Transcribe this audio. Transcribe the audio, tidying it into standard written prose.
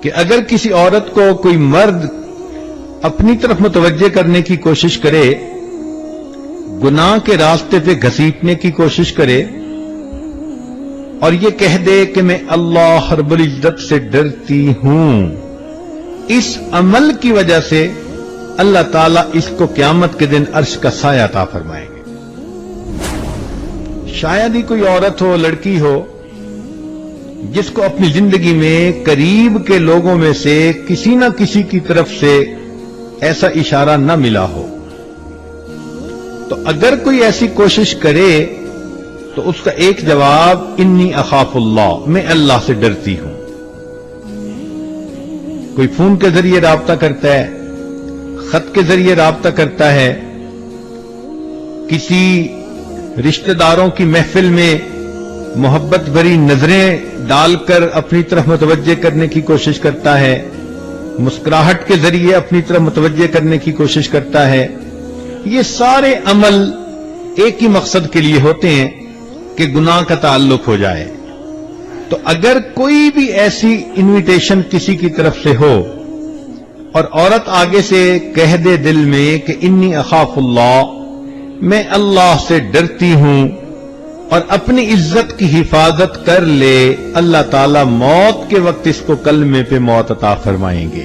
کہ اگر کسی عورت کو کوئی مرد اپنی طرف متوجہ کرنے کی کوشش کرے، گناہ کے راستے پہ گھسیٹنے کی کوشش کرے، اور یہ کہہ دے کہ میں اللہ رب العزت سے ڈرتی ہوں، اس عمل کی وجہ سے اللہ تعالیٰ اس کو قیامت کے دن عرش کا سایہ عطا فرمائیں گے۔ شاید ہی کوئی عورت ہو، لڑکی ہو، جس کو اپنی زندگی میں قریب کے لوگوں میں سے کسی نہ کسی کی طرف سے ایسا اشارہ نہ ملا ہو، تو اگر کوئی ایسی کوشش کرے تو اس کا ایک جواب انی اخاف اللہ، میں اللہ سے ڈرتی ہوں۔ کوئی فون کے ذریعے رابطہ کرتا ہے، خط کے ذریعے رابطہ کرتا ہے، کسی رشتہ داروں کی محفل میں محبت بھری نظریں ڈال کر اپنی طرف متوجہ کرنے کی کوشش کرتا ہے، مسکراہٹ کے ذریعے اپنی طرف متوجہ کرنے کی کوشش کرتا ہے۔ یہ سارے عمل ایک ہی مقصد کے لیے ہوتے ہیں کہ گناہ کا تعلق ہو جائے۔ تو اگر کوئی بھی ایسی انویٹیشن کسی کی طرف سے ہو اور عورت آگے سے کہہ دے دل میں کہ انی اخاف اللہ، میں اللہ سے ڈرتی ہوں، اور اپنی عزت کی حفاظت کر لے، اللہ تعالیٰ موت کے وقت اس کو کلمے پہ موت عطا فرمائیں گے۔